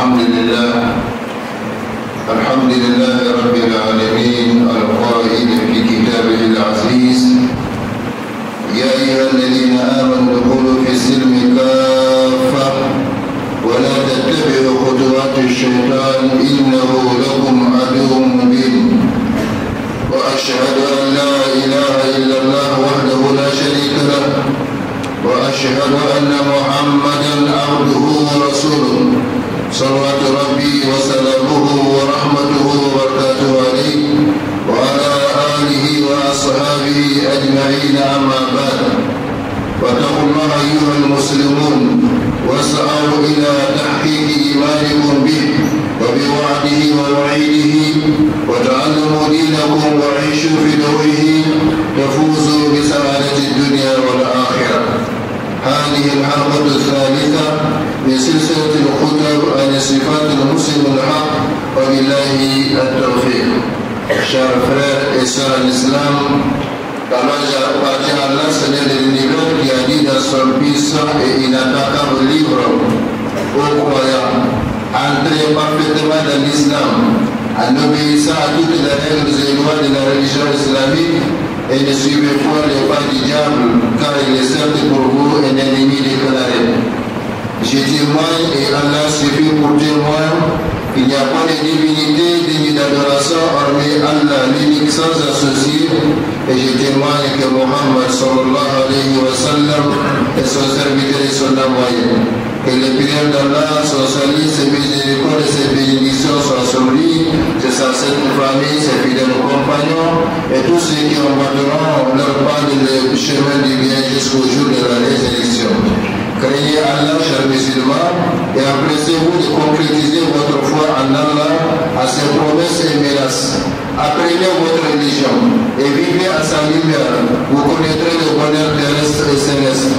الحمد لله رب العالمين القائل في كتابه العزيز يا أيها الذين آمنوا ادخلوا في السلم كافة ولا تتبعوا خطوات الشيطان إنه لكم عدو مبين وأشهد أن لا إله إلا الله وحده لا شريك له وأشهد أن محمدا عبده ورسوله صلوات ربي وسلامه ورحمته وبركاته عليه وعلى آله وأصحابه أجمعين أما بعد واتقوا الله أيها المسلمون واسعوا إلى تحقيق إيمانكم به وبوعده ووعيده وتعلموا دينكم وعيشوا في ضوئه تفوزوا بسعادة الدنيا والآخرة. هذه الحلقة الثالثة من سلسلة الخطب عن صفات المسلم الحق وبالله التوفيق. Chers frères et sœurs en islam, alors j'appartiens à Allah, Seigneur de l'univers, qui a dit dans son puissant et inattaquable livre aux croyants, entrez parfaitement dans l'islam en obéissant à toutes les règles et lois de la religion islamique et ne suivez pas les pas du diable, car il est certes pour vous un ennemi déclaré. Je témoigne et Allah suffit pour témoin qu'il n'y a pas de divinité digne d'adoration hormis Allah, l'unique sans associé, et je témoigne que Muhammad sallallahu alayhi wa sallam est son serviteur et son envoyé. Que les prières d'Allah, son salut, ses miséricordes et ses bénédictions soient sur lui, sur sa sainte famille, ses fidèles compagnons et tous ceux qui embarqueront leur pas de le chemin du bien jusqu'au jour de la résurrection. Craignez Allah, chers musulmans, et appréciez-vous de concrétiser votre foi en Allah, à ses promesses et menaces. Apprenez votre religion et vivez à sa lumière. Vous connaîtrez le bonheur terrestre et céleste.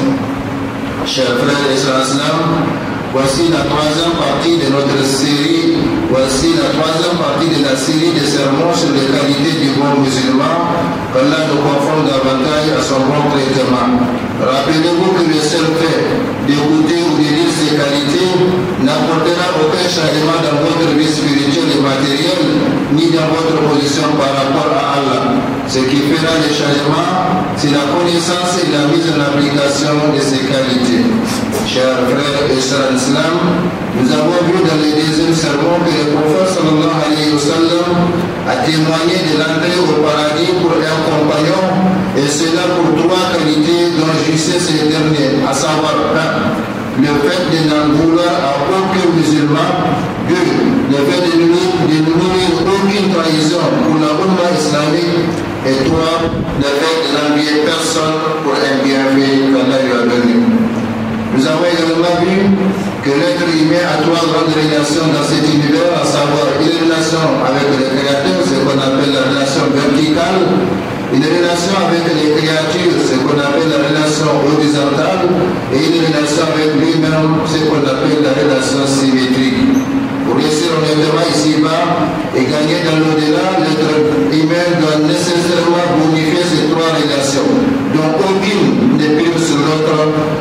Chers frères et sœurs islam, voici la troisième partie de notre série. Voici la troisième partie de la série de sermons sur les qualités du bon musulman. Qu'Allah nous conforme davantage à son bon traitement. Rappelez-vous que le seul fait d'écouter ou de lire ces qualités n'apportera aucun changement dans votre vie spirituelle et matérielle, ni dans votre position par rapport à Allah. Ce qui fera le changement, c'est la connaissance et la mise en application de ces qualités. Chers frères et sœurs islam, nous avons vu dans le deuxième sermon que le prophète sallallahu alayhi wa sallam a témoigné de l'entrée au paradis pour un compagnon, et cela pour trois qualités dont jouissait ce dernier, à savoir 1. Le fait de n'en vouloir à aucun musulman. 2. Le fait de nourrir aucune trahison pour la Ummah islamique. Et 3. Le fait de n'envier personne pour un bienfait qu'Allah lui a donné. Nous avons également vu que l'être humain a trois grandes relations dans cet univers, à savoir une relation avec le Créateur, ce qu'on appelle la relation verticale, une relation avec les créatures, ce qu'on appelle la relation horizontale, et une relation avec lui-même, ce qu'on appelle la relation symétrique. Pour réussir honnêtement ici-bas et gagner dans l'au-delà, l'être humain doit nécessairement bonifier ces trois relations, dont aucune ne prime sur l'autre,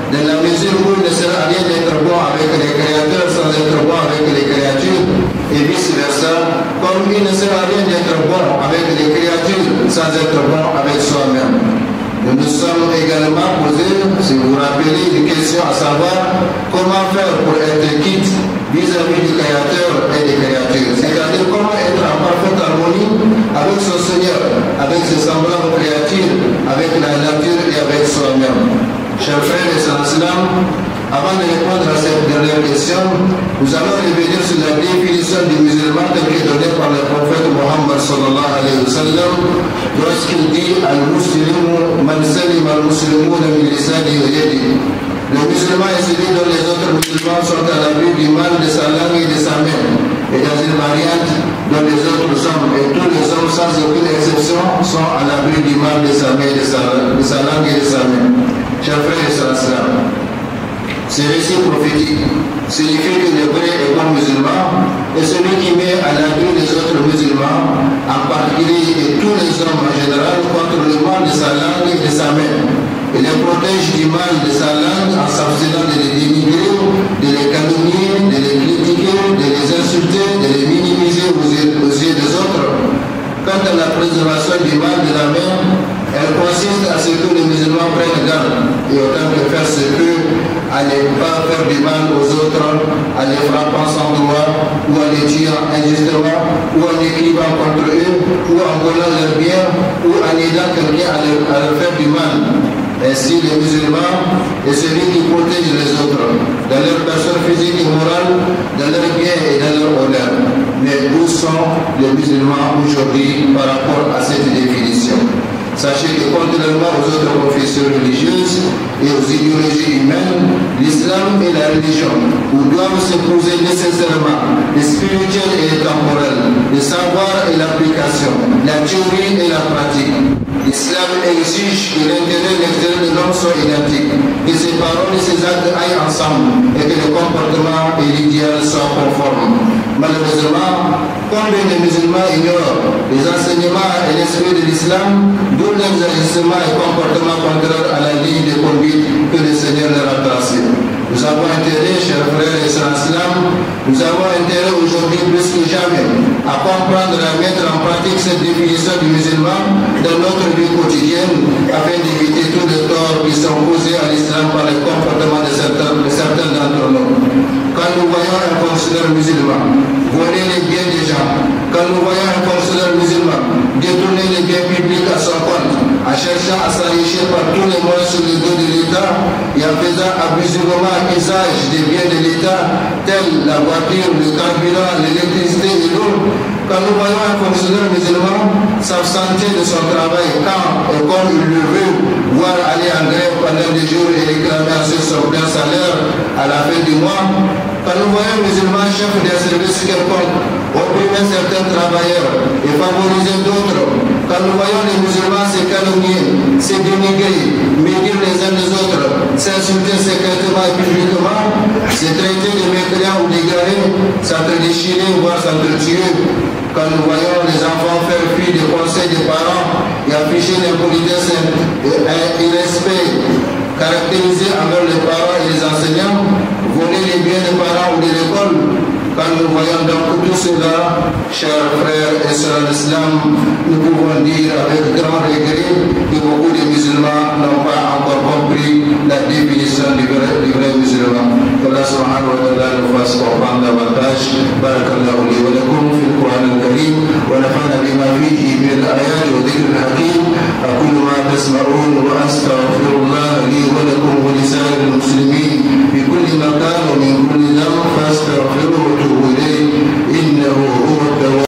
dans la mesure où il ne sert à rien d'être bon avec les créateurs sans être bon avec les créatures, et vice-versa, comme il ne sert à rien d'être bon avec les créatures sans être bon avec soi-même. Nous nous sommes également posé, si vous vous rappelez, une question à savoir comment faire pour être quitte vis-à-vis du Créateur et des créatures. C'est-à-dire comment être en parfaite harmonie avec son Seigneur, avec ses semblables créatures, avec la nature et avec soi-même. Chers frères et sœurs islam, avant de répondre à cette dernière question, nous allons revenir sur la définition du musulman telle que donnée par le prophète Muhammad sallallahu alayhi wa sallam lorsqu'il dit al-muslimu man salima al-muslimuna min lisanihi wa yadihi. Le musulman est celui dont les autres musulmans sont à l'abri du mal de sa langue et de sa main. Et dans une variante dont les autres hommes et tous les hommes sans aucune exception sont à l'abri du mal de sa main, de sa langue et de sa main. Chers frères et sœurs islam, ce récit prophétique signifie que le vrai et bon musulman est celui qui met à l'abri des autres musulmans, en particulier et tous les hommes en général, contre le mal de sa langue et de sa main. Il les protège du mal de sa langue en s'abstenant de les dénigrer, de les calomnier, de les critiquer, de les et autant que faire se peut, à ne pas faire du mal aux autres, en les frappant sans droit, ou en les tuant injustement, ou en écrivant contre eux, ou en volant leurs biens, ou en aidant quelqu'un à leur faire du mal. Ainsi, les musulmans est celui qui protège les autres, dans leur personne physique et morale, dans leurs biens et dans leur honneur. Mais où sont les musulmans aujourd'hui par rapport à cette définition? Sachez que contrairement aux autres confessions religieuses et aux idéologies humaines, l'islam est la religion où doivent s'opposer nécessairement le spirituel et le temporel, le savoir et l'application, la théorie et la pratique. L'islam exige que l'intérêt et l'extérieur de l'homme soient identiques, que ses paroles et ses actes aillent ensemble et que le comportement et l'idéal soient conformes. Malheureusement, combien de musulmans ignorent les enseignements et l'esprit de l'islam, d'où leurs agissements et comportements contraires à la ligne de conduite que le Seigneur leur a tracée. Nous avons intérêt, chers frères et sœurs en islam, nous avons intérêt aujourd'hui plus que jamais à comprendre et à mettre en pratique cette définition du musulman dans notre vie quotidienne afin d'éviter tous les torts qui sont causés à l'islam par le comportement de certains d'entre nous. Quand nous voyons un fonctionnaire musulman voler les biens des gens, quand nous voyons un fonctionnaire musulman détourner les biens publics à son compte, en cherchant à s'enrichir par tous les moyens sur le dos de l'État et en faisant abusivement usage des biens de l'État, tels la voiture, le carburant, l'électricité et l'eau, quand nous voyons un fonctionnaire musulman s'absenter de son travail quand et comme il le veut, voire aller en grève pendant des jours et réclamer ensuite son plein salaire à la fin du mois, quand nous voyons un musulman chef d'un service quelconque opprimer certains travailleurs et favoriser d'autres, quand nous voyons les musulmans se calomnier, se dénigrer, médire les uns les autres, s'insulter secrètement et publiquement, se traiter de mécréants ou d'égarés, s'entre-déchirer, voire s'entre-tuer, quand nous voyons les enfants faire fi des conseils des parents et afficher l'impolitesse et irrespect caractérisé envers les parents et les enseignants, voler les biens des parents ou de l'école, quand nous voyons donc tout cela, chers frères et sœurs d'islam, nous pouvons dire avec grand regret que beaucoup de musulmans n'ont pas encore compris la définition du vrai musulman. Allah subhanahu wa ta'ala nous fasse comprendre davantage. Barakallahu li wa lakum fil Qur'an al-Karim wa nafa'na bima fihi min al-ayat wa dhikr al-hakim. Aqulu ma tasma'un wa astaghfirullah li wa lakum wa li sa'iril muslimin bi kulli makan wa min kulli dhanb fastaghfiruhu